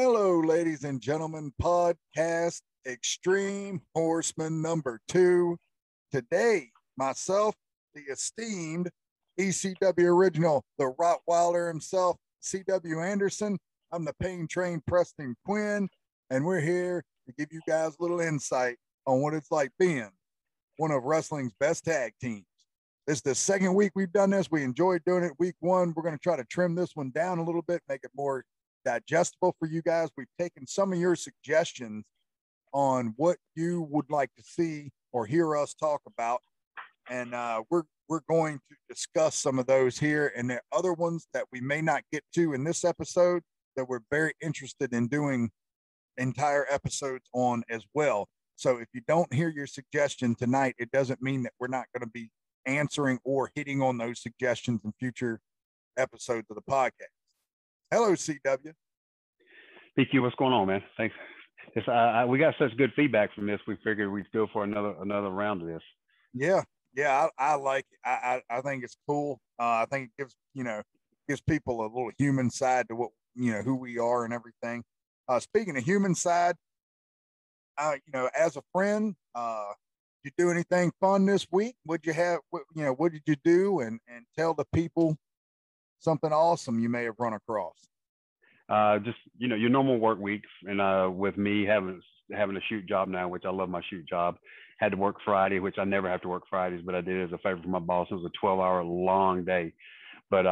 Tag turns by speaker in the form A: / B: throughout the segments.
A: Hello, ladies and gentlemen, podcast Extreme Horseman number 2. Today, myself, the esteemed ECW original, the Rottweiler himself, C.W. Anderson. I'm the Pain Train Preston Quinn, and we're here to give you guys a little insight on what it's like being one of wrestling's best tag teams. This is the second week we've done this. We enjoyed doing it week one. We're going to try to trim this one down a little bit, make it more digestible for you guys. We've taken some of your suggestions on what you would like to see or hear us talk about, and we're going to discuss some of those here, and there are other ones that we may not get to in this episode that we're very interested in doing entire episodes on as well. So if you don't hear your suggestion tonight, it doesn't mean that we're not going to be answering or hitting on those suggestions in future episodes of the podcast. Hello, CW.
B: PQ, what's going on, man? Thanks. We got such good feedback from this. We figured we'd go for another round of this.
A: Yeah, I like it. I think it's cool. I think it gives people a little human side to what who we are and everything. Speaking of human side, as a friend, you do anything fun this week? What'd you have? What did you do? And tell the people something awesome you may have run across.
B: Just your normal work weeks, and with me having a shoot job now, which I love my shoot job. Had to work Friday, which I never have to work Fridays, but I did as a favor for my boss. It was a 12-hour long day, but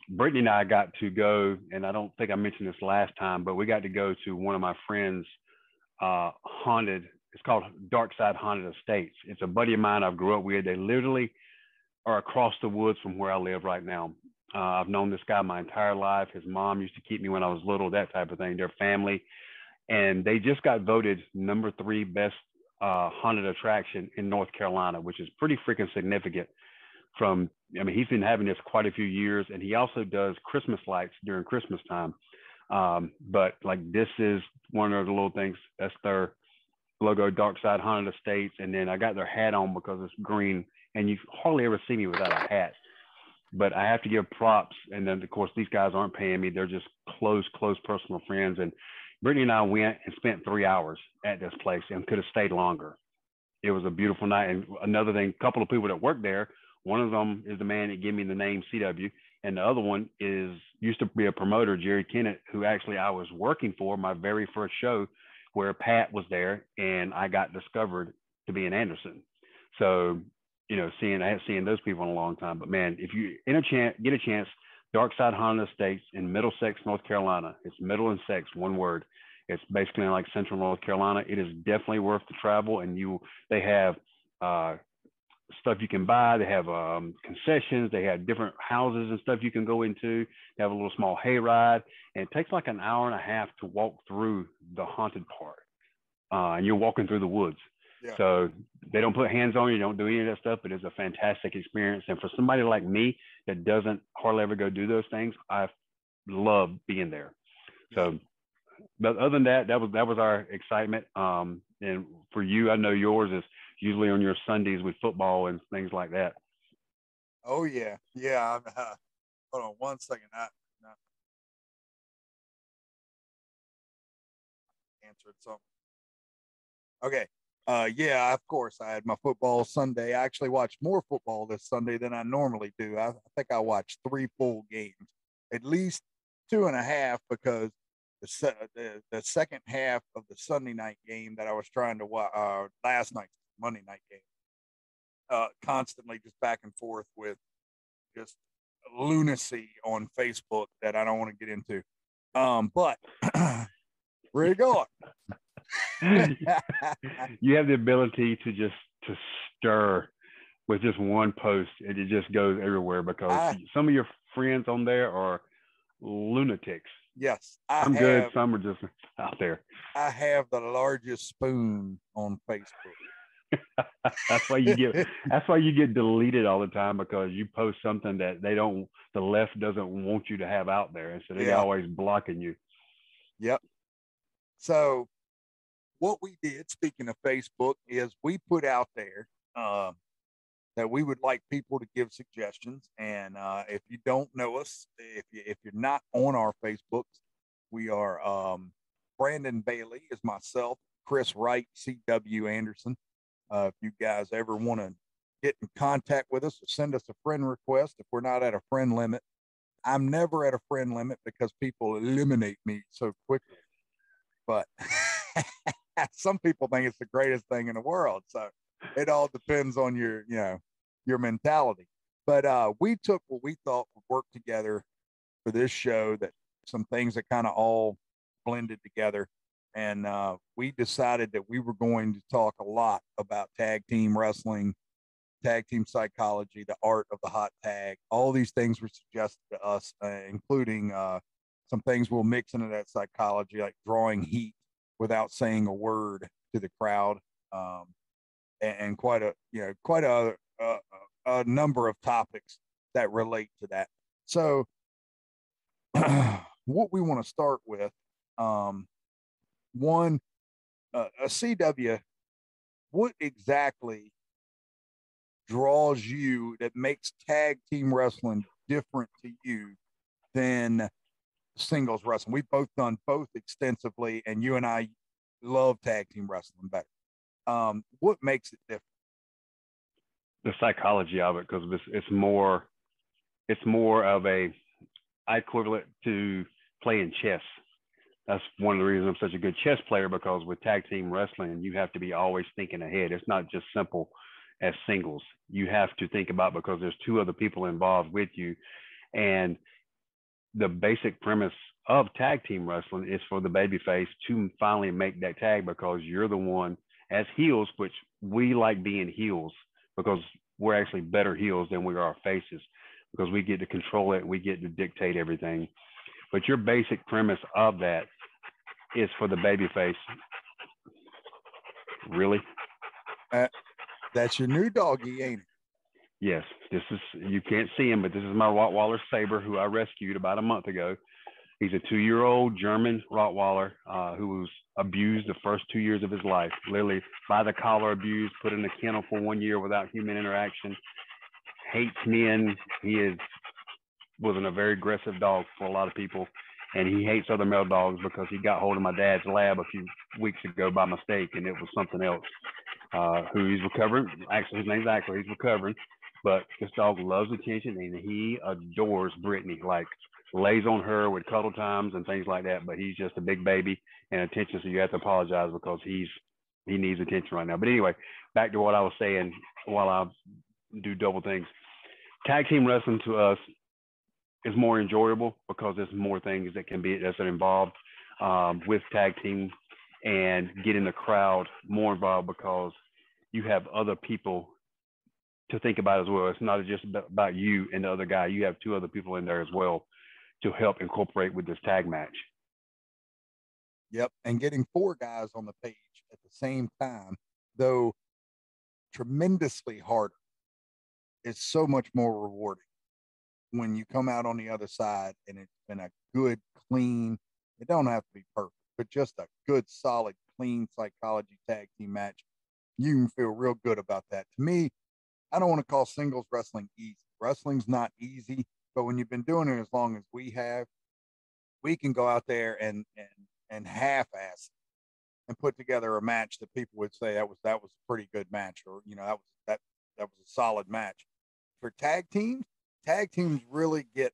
B: Brittany and I got to go, and I don't think I mentioned this last time, but we got to go to one of my friends' haunted. It's called Dark Side Haunted Estates. It's a buddy of mine I grew up with. They literally are across the woods from where I live right now. I've known this guy my entire life. His mom used to keep me when I was little, that type of thing. Their family. And they just got voted number 3 best haunted attraction in North Carolina, which is pretty freaking significant. He's been having this quite a few years, and he also does Christmas lights during Christmas time. But like, this is one of the little things. That's their logo, Dark Side Haunted Estates. And then I got their hat on because it's green, and you hardly ever see me without a hat. But I have to give props. And then, of course, these guys aren't paying me. They're just close personal friends. And Brittany and I went and spent 3 hours at this place and could have stayed longer. It was a beautiful night. And another thing, a couple of people that work there, one of them is the man that gave me the name CW. And the other one used to be a promoter, Jerry Kennett, who actually I was working for my very first show where Pat was there, and I got discovered to be an Anderson. So, I haven't seen those people in a long time. But man, if you get a chance, Dark Side Haunted Estates in Middlesex, North Carolina. It's middle and sex, one word. It's basically like Central North Carolina. It is definitely worth the travel. And they have stuff you can buy. They have concessions. They have different houses and stuff you can go into. They have a little small hayride, and it takes like an hour and a half to walk through the haunted part. And you're walking through the woods. Yeah. So they don't put hands on you, don't do any of that stuff, but it's a fantastic experience. And for somebody like me that doesn't hardly ever go do those things, I love being there. So, but other than that, that was our excitement. And for you, I know yours is usually on your Sundays with football and things like that.
A: Oh yeah. Hold on one second. I answered something. Okay. Yeah, of course, I had my football Sunday. I actually watched more football this Sunday than I normally do. I think I watched 3 full games, at least 2.5, because the second half of the Sunday night game that I was trying to watch, last night's Monday night game, constantly just back and forth with just lunacy on Facebook that I don't want to get into. But where you going?
B: You have the ability to stir with just one post, and it just goes everywhere because some of your friends on there are lunatics.
A: Yes,
B: I'm good. Some are just out there.
A: I have the largest spoon on Facebook.
B: That's why you get deleted all the time, because you post something that the left doesn't want you to have out there, and so they're always blocking you.
A: Yep. So what we did, speaking of Facebook, is we put out there that we would like people to give suggestions. And if you don't know us, if you're not on our Facebooks, we are Brandon Bailey is myself, Chris Wright, C.W. Anderson. If you guys ever want to get in contact with us or send us a friend request, if we're not at a friend limit, I'm never at a friend limit because people eliminate me so quickly. But some people think it's the greatest thing in the world. So it all depends on your mentality. But we took what we thought would work together for this show, that some things that kind of all blended together. And we decided that we were going to talk a lot about tag team wrestling, tag team psychology, the art of the hot tag. All these things were suggested to us, including some things we'll mix into that psychology, like drawing heat without saying a word to the crowd, and quite a number of topics that relate to that. So, what we want to start with, one, a CW, what exactly draws you that makes tag team wrestling different to you than singles wrestling? We've both done both extensively, and you and I love tag team wrestling better. What makes it different?
B: The psychology of it, because it's more of a equivalent to playing chess. That's one of the reasons I'm such a good chess player, because with tag team wrestling, you have to be always thinking ahead. It's not just simple as singles. You have to think about, because there's two other people involved with you. And the basic premise of tag team wrestling is for the babyface to finally make that tag, because you're the one as heels, which we like being heels because we're actually better heels than we are faces, because we get to control it. We get to dictate everything. But your basic premise of that is for the babyface. Really?
A: That's your new doggy, ain't it?
B: Yes. This is, you can't see him, but this is my Rottweiler Saber, who I rescued about a month ago. He's a 2-year-old German Rottweiler who was abused the first 2 years of his life, literally by the collar abused, put in a kennel for 1 year without human interaction, hates men. He wasn't a very aggressive dog for a lot of people, and he hates other male dogs because he got hold of my dad's lab a few weeks ago by mistake, and it was something else. Who he's recovering. Actually, his name's Ackler. He's recovering, but this dog loves attention, and he adores Brittany. Like, lays on her with cuddle times and things like that. But he's just a big baby and attention, so you have to apologize because he needs attention right now. But anyway, back to what I was saying while I do double things. Tag team wrestling to us is more enjoyable because there's more things that's involved with tag team, and getting the crowd more involved because you have other people to think about as well. It's not just about you and the other guy. You have two other people in there as well to help incorporate with this tag match.
A: Yep. And getting 4 guys on the page at the same time, though tremendously harder, it's so much more rewarding when you come out on the other side and it's been a good, clean, it don't have to be perfect, but just a good, solid, clean psychology tag team match. You can feel real good about that. To me, I don't want to call singles wrestling easy. Wrestling's not easy, but when you've been doing it as long as we have, we can go out there and half-ass and put together a match that people would say that was a pretty good match, or that was a solid match. For tag teams really it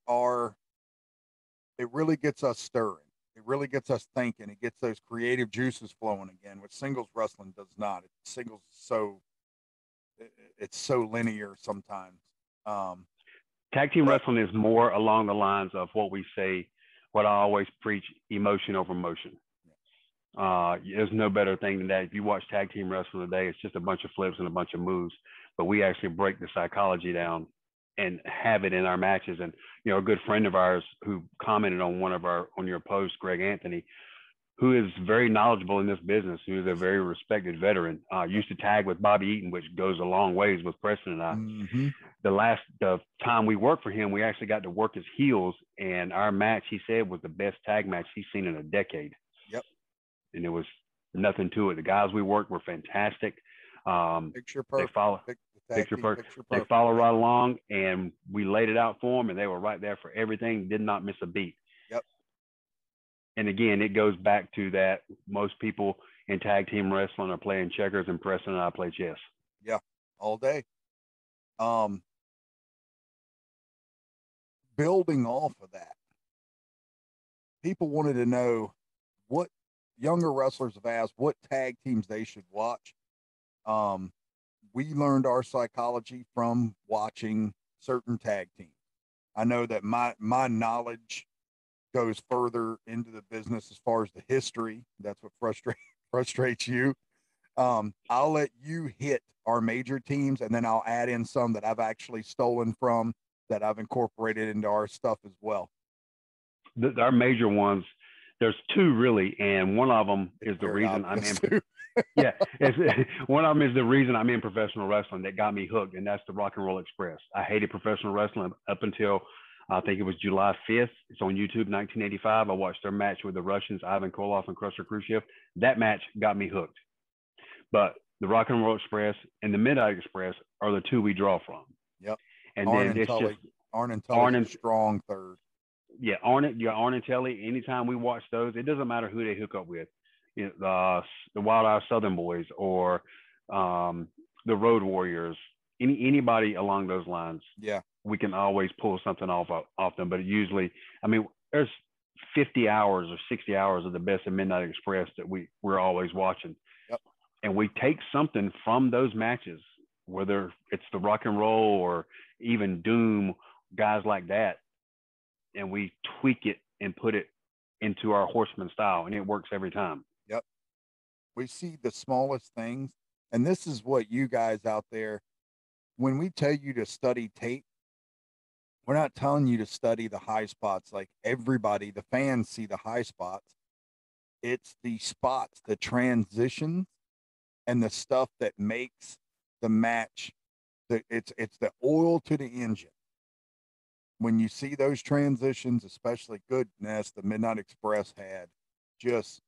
A: really gets us stirring. It really gets us thinking. It gets those creative juices flowing again, which singles wrestling does not. Singles it's so linear sometimes.
B: Tag team wrestling is more along the lines of what I always preach: emotion over motion. There's no better thing than that. If you watch tag team wrestling today, it's just a bunch of flips and a bunch of moves, but we actually break the psychology down and have it in our matches. And a good friend of ours who commented on on your post, Greg Anthony, who is very knowledgeable in this business, who is a very respected veteran, used to tag with Bobby Eaton, which goes a long ways with Preston and I.
A: Mm-hmm.
B: The time we worked for him, we actually got to work his heels, and our match, he said, was the best tag match he's seen in a decade.
A: Yep.
B: And there was nothing to it. The guys we worked were fantastic.
A: Picture perfect.
B: Picture perfect. They follow right along, and we laid it out for them, and they were right there for everything. Did not miss a beat.
A: Yep.
B: And again, it goes back to that most people in tag team wrestling are playing checkers, and Preston and I play chess.
A: Yeah, all day. Um, Building off of that, people wanted to know what younger wrestlers have asked what tag teams they should watch. Um, we learned our psychology from watching certain tag teams. I know that my knowledge goes further into the business as far as the history. That's what frustrates you. I'll let you hit our major teams, and then I'll add in some that I've actually stolen from that I've incorporated into our stuff as well.
B: Our major ones, there's two really, and one of them is the reason I'm in. Yeah, one of them is the reason I'm in professional wrestling that got me hooked, and that's the Rock and Roll Express. I hated professional wrestling up until I think it was July 5th. It's on YouTube, 1985. I watched their match with the Russians, Ivan Koloff and Crusher Khrushchev. That match got me hooked. But the Rock and Roll Express and the Midnight Express are the two we draw from.
A: Yep.
B: And Arn then it's
A: Tully. Just Arn and Tully's a strong third.
B: Yeah, Arn and Tully. Anytime we watch those, it doesn't matter who they hook up with. You know, the Wild Eye Southern Boys or the Road Warriors. Anybody along those lines.
A: Yeah,
B: we can always pull something off them. But usually, I mean, there's 50 hours or 60 hours of the best of Midnight Express that we're always watching.
A: Yep.
B: And we take something from those matches, whether it's the Rock and Roll or even Doom, guys like that, and we tweak it and put it into our Horseman style, and it works every time.
A: Yep. We see the smallest things, and this is what you guys out there, when we tell you to study tape, we're not telling you to study the high spots like everybody, the fans see the high spots. It's the spots, the transitions, and the stuff that makes the match. It's the oil to the engine. When you see those transitions, especially goodness, the Midnight Express had just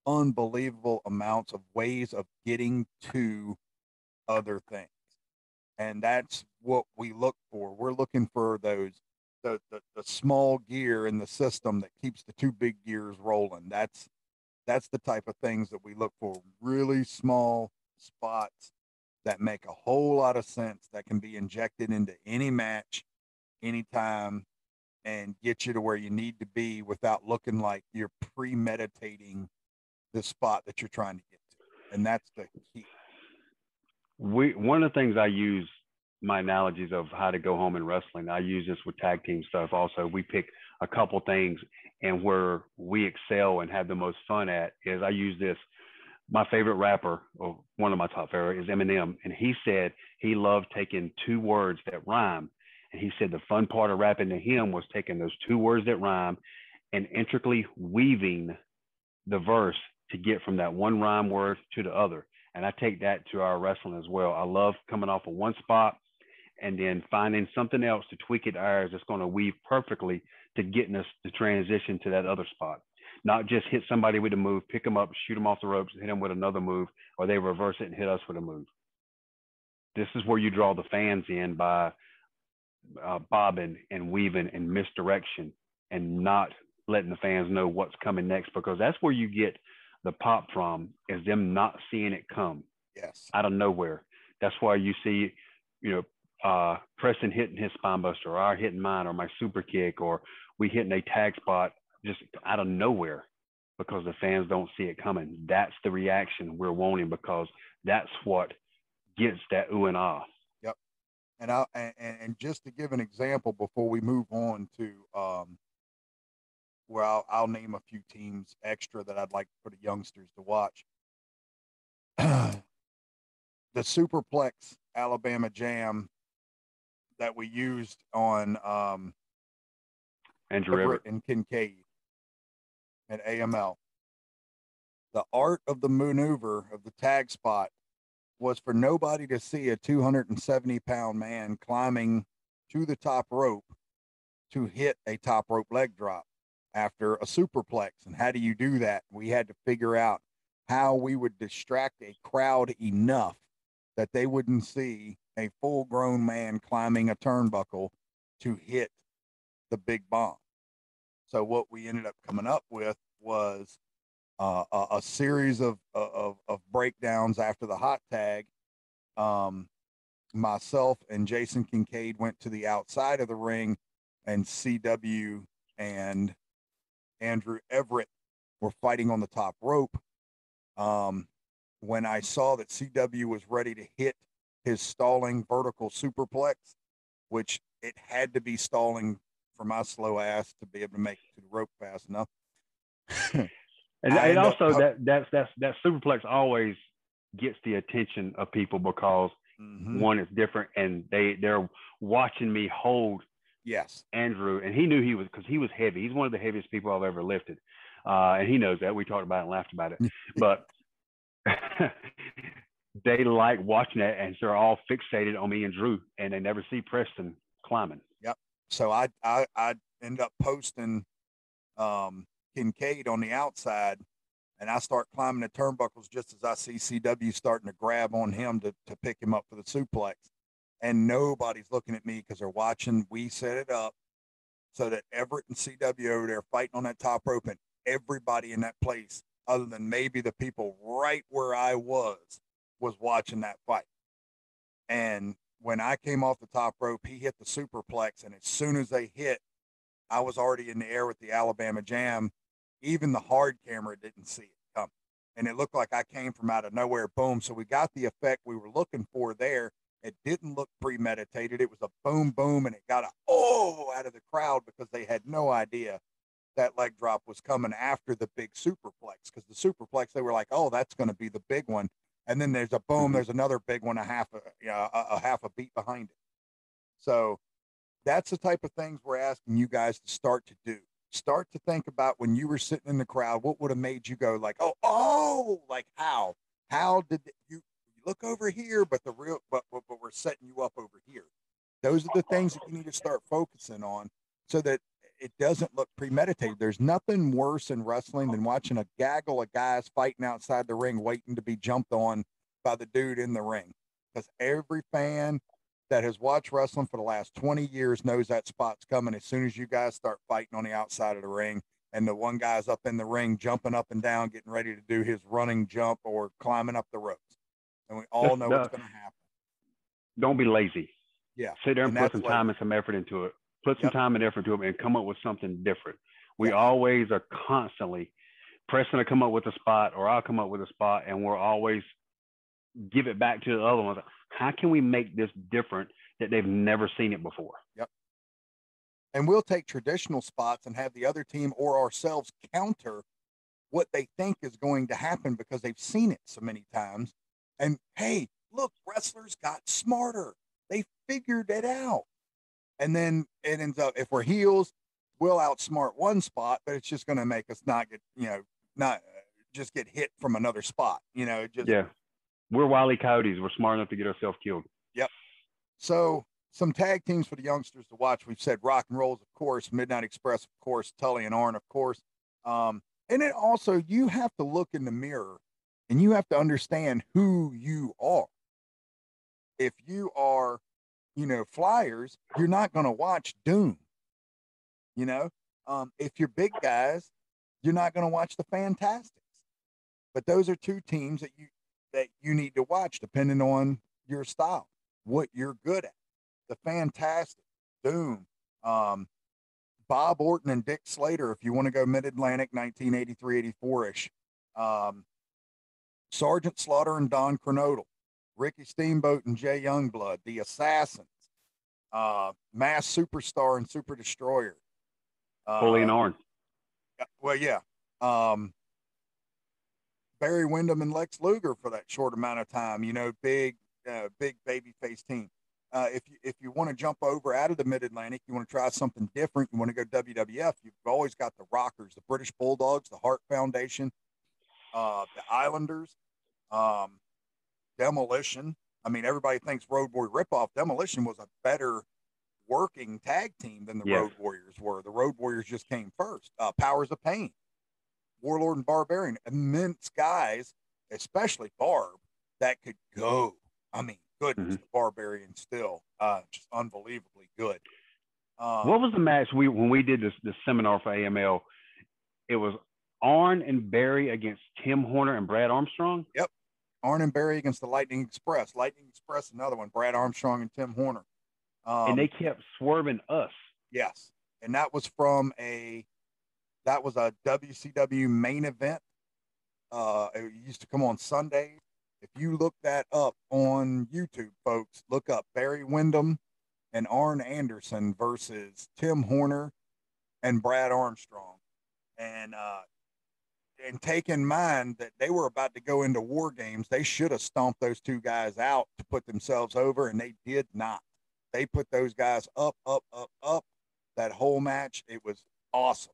A: unbelievable amounts of ways of getting to other things. And that's what we look for. We're looking for those the small gear in the system that keeps the two big gears rolling. That's the type of things that we look for. Really small spots that make a whole lot of sense that can be injected into any match, anytime, and get you to where you need to be without looking like you're premeditating the spot that you're trying to get to. And that's the key.
B: One of the things I use my analogies of how to go home in wrestling, I use this with tag team stuff also. We pick a couple things, and where we excel and have the most fun at is I use this. My favorite rapper, or one of my top favorite, is Eminem, and he said he loved taking two words that rhyme, and he said the fun part of rapping to him was taking those two words that rhyme and intricately weaving the verse to get from that one rhyme word to the other. And I take that to our wrestling as well. I love coming off of one spot and then finding something else to tweak it ours that's going to weave perfectly to getting us to transition to that other spot. Not just hit somebody with a move, pick them up, shoot them off the ropes, hit them with another move, or they reverse it and hit us with a move. This is where you draw the fans in by bobbing and weaving and misdirection and not letting the fans know what's coming next, because that's where you get the pop from, is them not seeing it come.
A: Yes.
B: Out of nowhere. That's why you see, Preston hitting his spine buster, or I hitting mine, or my super kick, or we hitting a tag spot just out of nowhere because the fans don't see it coming. That's the reaction we're wanting, because that's what gets that ooh and ah.
A: Yep. And just to give an example before we move on to where I'll name a few teams extra that I'd like for the youngsters to watch. The Superplex Alabama Jam that we used on
B: Andrew Everett
A: and Kincaid at AML. The art of the maneuver of the tag spot was for nobody to see a 270-pound man climbing to the top rope to hit a top rope leg drop after a superplex. And how do you do that? We had to figure out how we would distract a crowd enough that they wouldn't see a full-grown man climbing a turnbuckle to hit the big bomb. So what we ended up coming up with was a series of breakdowns after the hot tag. Myself and Jason Kincaid went to the outside of the ring, and CW and Andrew Everett were fighting on the top rope. When I saw that CW was ready to hit his stalling vertical superplex, which it had to be stalling for my slow ass to be able to make it to the rope fast enough.
B: And also that superplex always gets the attention of people because one is different, and they're watching me hold Andrew, and he knew he was, because he was heavy. He's one of the heaviest people I've ever lifted, and he knows that. We talked about it and laughed about it, but they like watching that, and so they're all fixated on me and Drew, and they never see Preston climbing.
A: Yep. So I end up posting Kincaid on the outside, and I start climbing the turnbuckles just as I see CW starting to grab on him to pick him up for the suplex. And nobody's looking at me because they're watching. We set it up so that Everett and CW over there fighting on that top rope, and everybody in that place, other than maybe the people right where I was watching that fight. And when I came off the top rope, he hit the superplex, and as soon as they hit, I was already in the air with the Alabama Jam. Even the hard camera didn't see it coming, and it looked like I came from out of nowhere. Boom! So we got the effect we were looking for there. It didn't look premeditated. It was a boom, boom, and it got a oh out of the crowd because they had no idea that leg drop was coming after the big superplex. Because the superplex, they were like, oh, that's going to be the big one. And then there's a boom, there's another big one, a half a beat behind it. So that's the type of things we're asking you guys to start to do. Start to think about when you were sitting in the crowd, what would have made you go like, oh, like how did you look over here, but we're setting you up over here. Those are the things that you need to start focusing on so that it doesn't look premeditated. There's nothing worse in wrestling than watching a gaggle of guys fighting outside the ring, waiting to be jumped on by the dude in the ring. Because every fan that has watched wrestling for the last 20 years knows that spot's coming as soon as you guys start fighting on the outside of the ring, and the one guy's up in the ring, jumping up and down, getting ready to do his running jump or climbing up the ropes. And we all know what's going to happen.
B: Don't be lazy.
A: Yeah.
B: Sit there and put some time and some effort into it. Put some time and effort into it and come up with something different. We always are constantly Preston to come up with a spot, or I'll come up with a spot, and we'll always give it back to the other ones. How can we make this different that they've never seen it before?
A: Yep. And we'll take traditional spots and have the other team or ourselves counter what they think is going to happen because they've seen it so many times. And hey, look, wrestlers got smarter. They figured it out. And then it ends up, if we're heels, we'll outsmart one spot, but it's just going to make us not just get hit from another spot.
B: We're Wile E. Coyotes. We're smart enough to get ourselves killed.
A: Yep. So some tag teams for the youngsters to watch. We've said Rock and Rolls, of course, Midnight Express, of course, Tully and Arn, of course. And it also, you have to look in the mirror and you have to understand who you are. If you are, Flyers, you're not going to watch Doom. If you're big guys, you're not going to watch the Fantastics. But those are two teams that you need to watch depending on your style, what you're good at. The Fantastic, Doom, Bob Orton and Dick Slater, if you want to go Mid-Atlantic, 1983, 84-ish. Sergeant Slaughter and Don Kernodle, Ricky Steamboat and Jay Youngblood, The Assassins, Mass Superstar and Super Destroyer.
B: Foley and Arn.
A: Well, yeah. Barry Windham and Lex Luger for that short amount of time, big baby face team. If you want to jump over out of the Mid-Atlantic, you want to try something different, you want to go WWF, you've always got the Rockers, the British Bulldogs, the Hart Foundation, the Islanders, Demolition. I mean, everybody thinks Road Warrior ripoff. Demolition was a better working tag team than the Road Warriors were. The Road Warriors just came first. Powers of Pain, Warlord and Barbarian, immense guys, especially Barb, that could go. I mean, goodness, the Barbarian still just unbelievably good.
B: What was the match when we did this seminar for AML? It was Arn and Barry against Tim Horner and Brad Armstrong.
A: Yep. Arn and Barry against the Lightning Express. Lightning Express, another one. Brad Armstrong and Tim Horner.
B: And they kept swerving us.
A: Yes. And that was a WCW main event. It used to come on Sundays. If you look that up on YouTube, folks, look up Barry Windham and Arn Anderson versus Tim Horner and Brad Armstrong. And take in mind that they were about to go into war games. They should have stomped those two guys out to put themselves over, and they did not. They put those guys up. That whole match, it was awesome.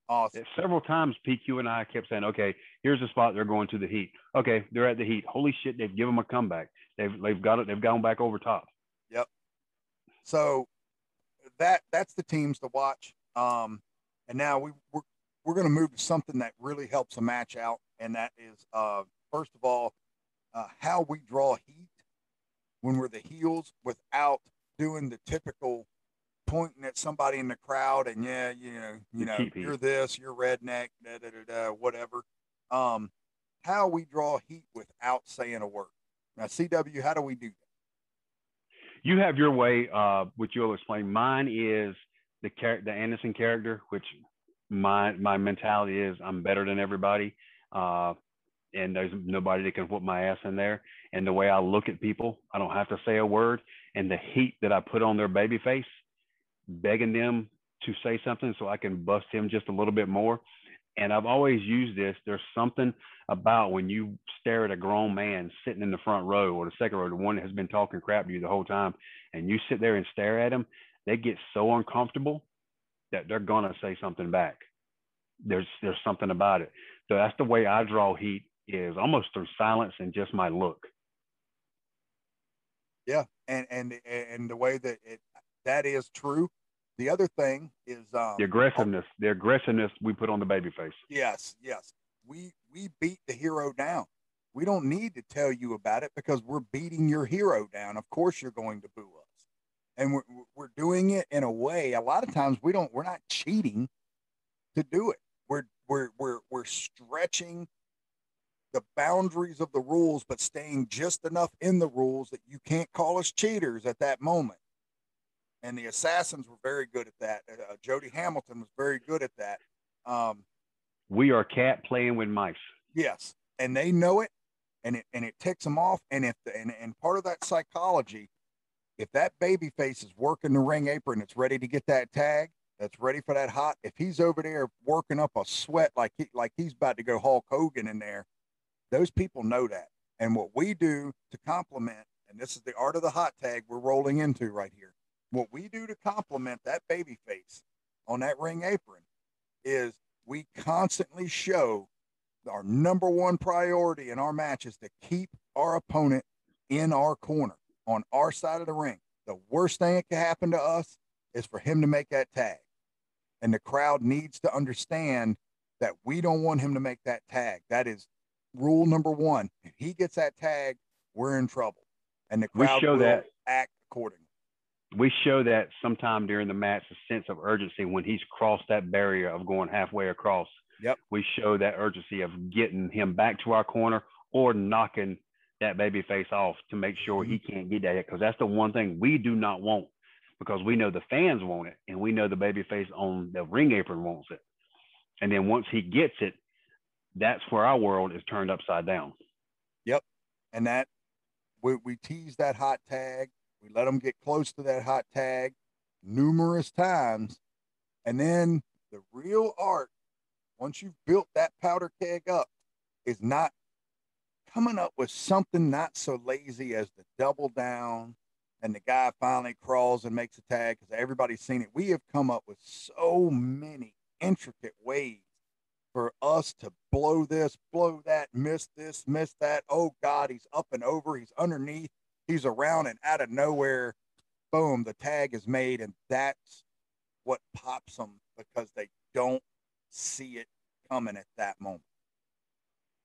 A: Awesome.
B: Several times, PQ and I kept saying, okay, here's the spot. They're going to the Heat. Okay, they're at the Heat. Holy shit, they've given them a comeback. They've got it. They've gone back over top.
A: Yep. So that's the teams to watch. And now we're going to move to something that really helps a match out, and that is, first of all, how we draw heat when we're the heels without doing the typical pointing at somebody in the crowd and you're this, you're redneck, whatever. How we draw heat without saying a word. Now, CW, how do we do that?
B: You have your way, which you'll explain. Mine is the Anderson character, which my mentality is I'm better than everybody, and there's nobody that can whoop my ass in there. And the way I look at people, I don't have to say a word, and the heat that I put on their baby face, begging them to say something so I can bust him just a little bit more. And I've always used this. There's something about when you stare at a grown man sitting in the front row or the second row, the one that has been talking crap to you the whole time, and you sit there and stare at him, they get so uncomfortable that they're going to say something back. There's something about it. So that's the way I draw heat, is almost through silence and just my look.
A: Yeah. And the way that is true. The other thing is
B: the aggressiveness we put on the baby face.
A: Yes. We beat the hero down. We don't need to tell you about it because we're beating your hero down. Of course you're going to boo us. And we're doing it in a way, a lot of times we're not cheating to do it. We're stretching the boundaries of the rules, but staying just enough in the rules that you can't call us cheaters at that moment. And the Assassins were very good at that. Jody Hamilton was very good at that.
B: We are cat playing with mice.
A: Yes, and they know it, and it ticks them off. And and part of that psychology, if that baby face is working the ring apron, it's ready to get that tag, that's ready for that hot. If he's over there working up a sweat like he's about to go Hulk Hogan in there, those people know that. And what we do to complement, and this is the art of the hot tag we're rolling into right here. What we do to complement that baby face on that ring apron is we constantly show our number one priority in our match is to keep our opponent in our corner on our side of the ring. The worst thing that can happen to us is for him to make that tag. And the crowd needs to understand that we don't want him to make that tag. That is rule number one. If he gets that tag, we're in trouble. And the crowd will act accordingly.
B: We show that sometime during the match, a sense of urgency when he's crossed that barrier of going halfway across.
A: Yep.
B: We show that urgency of getting him back to our corner or knocking that baby face off to make sure he can't get that hit. Because that's the one thing we do not want, because we know the fans want it and we know the baby face on the ring apron wants it. And then once he gets it, that's where our world is turned upside down.
A: Yep. And that we tease that hot tag. We let them get close to that hot tag numerous times. And then the real art, once you've built that powder keg up, is not coming up with something not so lazy as the double down and the guy finally crawls and makes a tag, because everybody's seen it. We have come up with so many intricate ways for us to blow this, blow that, miss this, miss that. Oh, God, he's up and over. He's underneath. He's around, and out of nowhere, boom, the tag is made, and that's what pops them because they don't see it coming at that moment.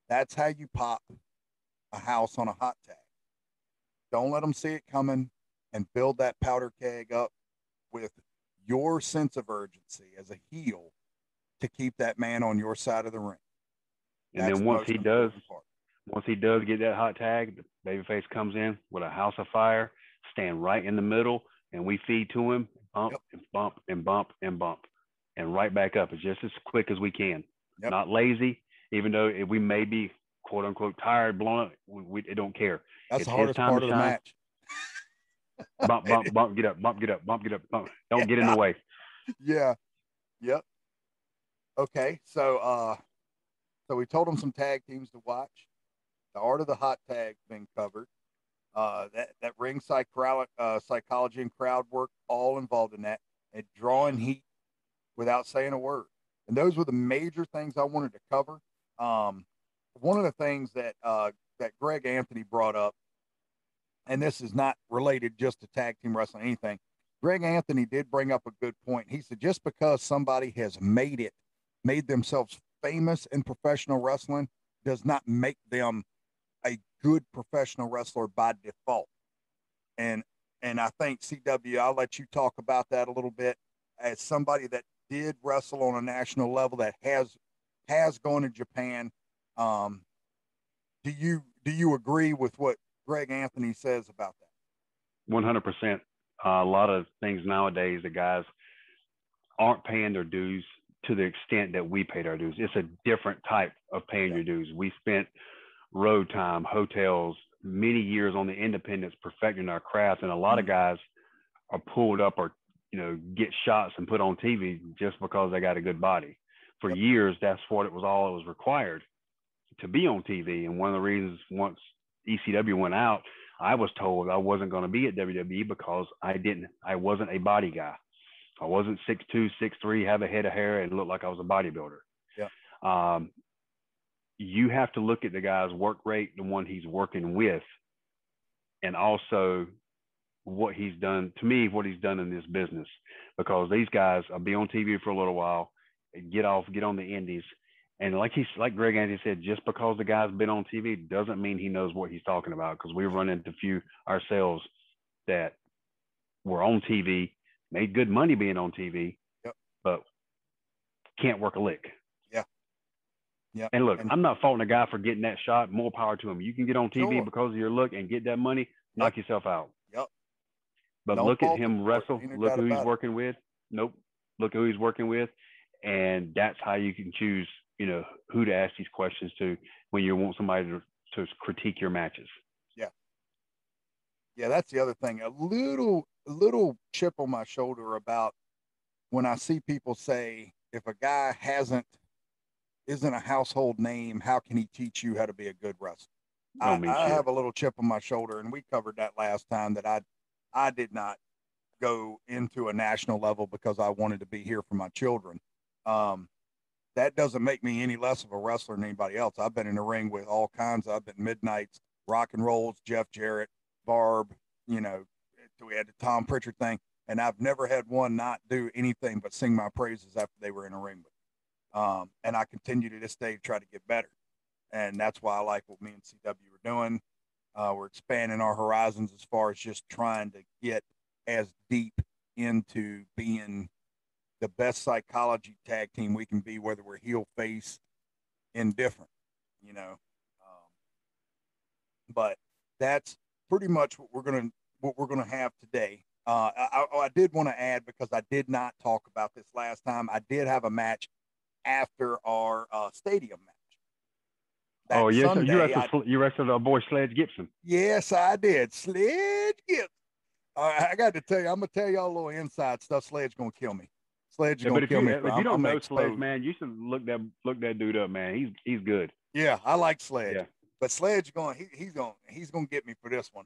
A: That's how you pop a house on a hot tag. Don't let them see it coming, and build that powder keg up with your sense of urgency as a heel to keep that man on your side of the ring.
B: And
A: That's
B: then once he does get that hot tag, the babyface comes in with a house of fire, stand right in the middle, and we feed to him, bump and bump and bump and bump, and right back up. It's just as quick as we can. Not lazy, even though we may be quote unquote tired, blown up. We don't care.
A: That's the hardest part of the match.
B: Bump, bump, bump, get up, bump, get up, bump, get up, bump. Don't get in the way.
A: Yeah. Yep. Okay. So we told them some tag teams to watch. The art of the hot tag's been covered. That ring psychology and crowd work, all involved in that, and drawing heat without saying a word. And those were the major things I wanted to cover. One of the things that Greg Anthony brought up, and this is not related just to tag team wrestling, anything. Greg Anthony did bring up a good point. He said, just because somebody has made themselves famous in professional wrestling does not make them a good professional wrestler by default. And I think CW, I'll let you talk about that a little bit, as somebody that did wrestle on a national level, that has gone to Japan. Do you agree with what Greg Anthony says about that?
B: 100%. A lot of things nowadays, the guys aren't paying their dues to the extent that we paid our dues. It's a different type of paying your dues. We spent road time, hotels, many years on the independents perfecting our craft, and a lot of guys are pulled up or get shots and put on TV just because they got a good body. For years, that's what it was required to be on TV. And one of the reasons, once ECW went out, I was told I wasn't going to be at WWE because I wasn't a body guy. I wasn't 6'2", 6'3", have a head of hair, and look like I was a bodybuilder.
A: Yeah.
B: You have to look at the guy's work rate, the one he's working with, and also what he's done in this business, because these guys will be on TV for a little while, get on the indies. And like Greg Anthony said, just because the guy's been on TV doesn't mean he knows what he's talking about, because we run into few ourselves that were on TV, made good money being on TV, but can't work a lick.
A: Yeah.
B: And look, I'm not faulting a guy for getting that shot. More power to him. You can get on TV because of your look and get that money, knock yourself out.
A: Yep.
B: But look at him wrestle. Look who he's working with. Look who he's working with. And that's how you can choose, who to ask these questions to when you want somebody to critique your matches. Yeah.
A: Yeah, that's the other thing. A little chip on my shoulder about when I see people say, if a guy isn't a household name, how can he teach you how to be a good wrestler? I have a little chip on my shoulder, and we covered that last time, that I did not go into a national level because I wanted to be here for my children. That doesn't make me any less of a wrestler than anybody else. I've been in the ring with all kinds. I've been Midnights, Rock and Rolls, Jeff Jarrett, Barb, we had the Tom Pritchard thing, and I've never had one not do anything but sing my praises after they were in a ring with me. And I continue to this day to try to get better. And that's why I like what me and CW are doing. We're expanding our horizons as far as just trying to get as deep into being the best psychology tag team we can be, whether we're heel, face, indifferent, but that's pretty much what we're gonna have today. I did want to add, because I did not talk about this last time, I did have a match after our stadium match.
B: Yes, Sunday, you wrestled our boy Sledge Gibson.
A: Yes, I did. Sledge Gibson. I got to tell you, I'm gonna tell y'all a little inside stuff. Sledge gonna kill me. Sledge is gonna kill me.
B: If you don't know Sledge, man, you should look that dude up, man. He's good.
A: Yeah, I like Sledge. Yeah. But Sledge he's gonna get me for this one.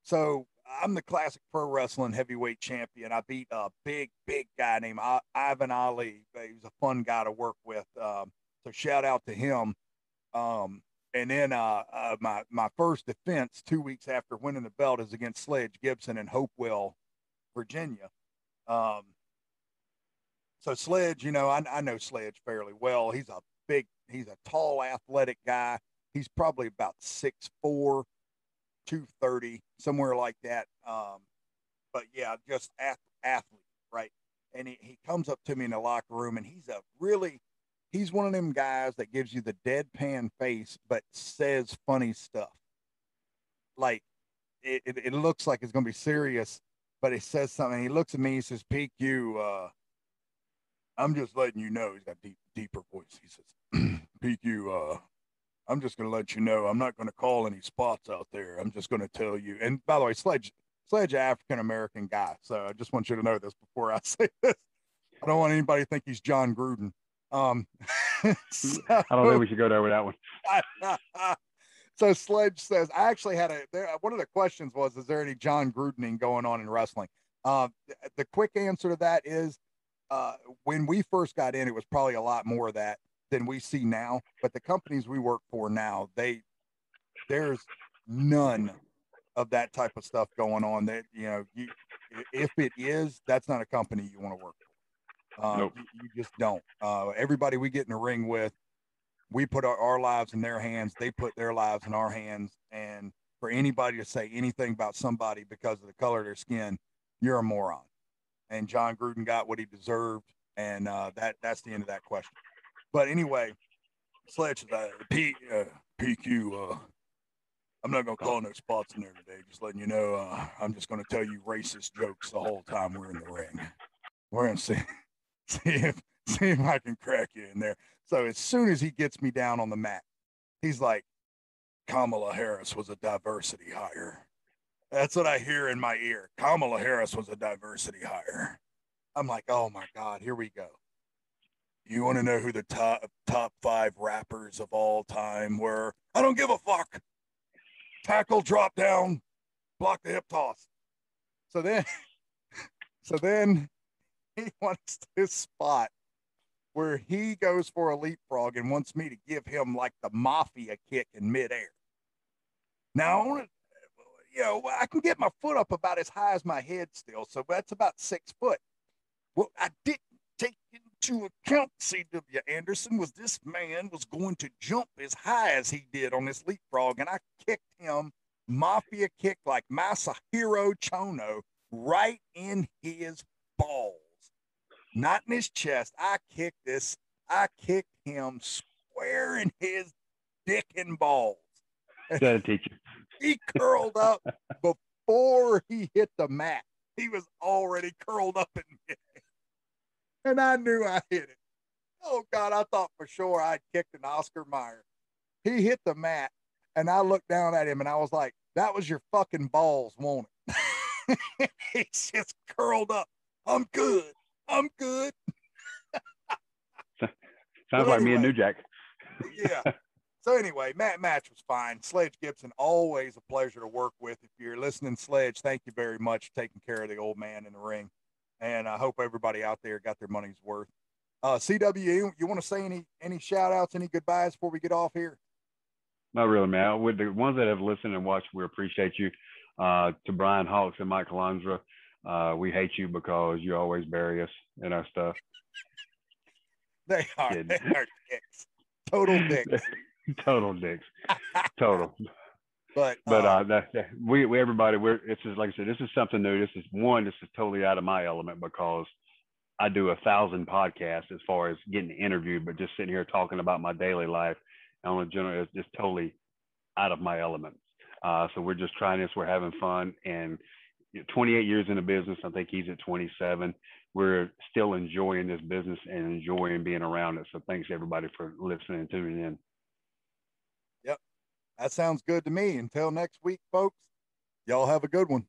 A: So I'm the classic pro wrestling heavyweight champion. I beat a big guy named Ivan Ali. He was a fun guy to work with. So shout out to him. And then my first defense 2 weeks after winning the belt is against Sledge Gibson in Hopewell, Virginia. So Sledge, I know Sledge fairly well. He's a tall, athletic guy. He's probably about 6'4", 230, somewhere like that. But yeah, just athlete, right? and he comes up to me in the locker room, and he's one of them guys that gives you the deadpan face, but says funny stuff. Like it looks like it's going to be serious, but he says something. He looks at me. He says, "PQ, I'm just letting you know." He's got deeper voice. He says, "PQ, I'm just going to let you know I'm not going to call any spots out there. I'm just going to tell you." And by the way, Sledge, African American guy. So I just want you to know this before I say this. I don't want anybody to think he's John Gruden.
B: So, I don't think we should go there with that one.
A: So Sledge says, I actually had one of the questions was, is there any John Grudening going on in wrestling? The quick answer to that is, when we first got in, it was probably a lot more of that than we see now. But the companies we work for now, there's none of that type of stuff going on. That if it is, that's not a company you want to work for.
B: Nope.
A: You just don't. Everybody we get in the ring with, we put our lives in their hands. They put their lives in our hands. And for anybody to say anything about somebody because of the color of their skin, you're a moron. And John Gruden got what he deserved. And that's the end of that question. But anyway, Sledge, PQ, I'm not going to call no spots in there today. Just letting you know, I'm just going to tell you racist jokes the whole time we're in the ring. We're going to see if I can crack you in there. So as soon as he gets me down on the mat, he's like, Kamala Harris was a diversity hire. That's what I hear in my ear. Kamala Harris was a diversity hire. I'm like, oh my God, here we go. You want to know who the top 5 rappers of all time were? I don't give a fuck. Tackle, drop down, block the hip toss. So then he wants this spot where he goes for a leapfrog and wants me to give him like the mafia kick in midair. Now, I want to, I can get my foot up about as high as my head still, so that's about 6 foot. Well, I didn't take into account, C.W. Anderson, was this man was going to jump as high as he did on this leapfrog, and I kicked him mafia kick like Masahiro Chono right in his balls. Not in his chest. I kicked him square in his dick and balls.
B: That'll teach you.
A: He curled up before he hit the mat. He was already curled up in me. And I knew I hit it. Oh, God, I thought for sure I'd kicked an Oscar Mayer. He hit the mat, and I looked down at him, and I was like, that was your fucking balls, won't it? He's just curled up. I'm good.
B: Sounds like me and New Jack.
A: Yeah. So anyway, match was fine. Sledge Gibson, always a pleasure to work with. If you're listening, Sledge, thank you very much for taking care of the old man in the ring. And I hope everybody out there got their money's worth. CW, you want to say any shout outs, any goodbyes before we get off here?
B: Not really, man. With the ones that have listened and watched, we appreciate you. To Brian Hawks and Mike Alondra, we hate you because you always bury us in our stuff.
A: They are dicks. Total dicks.
B: Total dicks. Total.
A: But
B: we everybody, it's just like I said, this is something new. This is totally out of my element because I do 1,000 podcasts as far as getting interviewed, but just sitting here talking about my daily life on a general is just totally out of my element. So we're just trying this. We're having fun. And 28 years in the business, I think he's at 27. We're still enjoying this business and enjoying being around it. So thanks everybody for listening and tuning in.
A: Yep. That sounds good to me. Until next week, folks, y'all have a good one.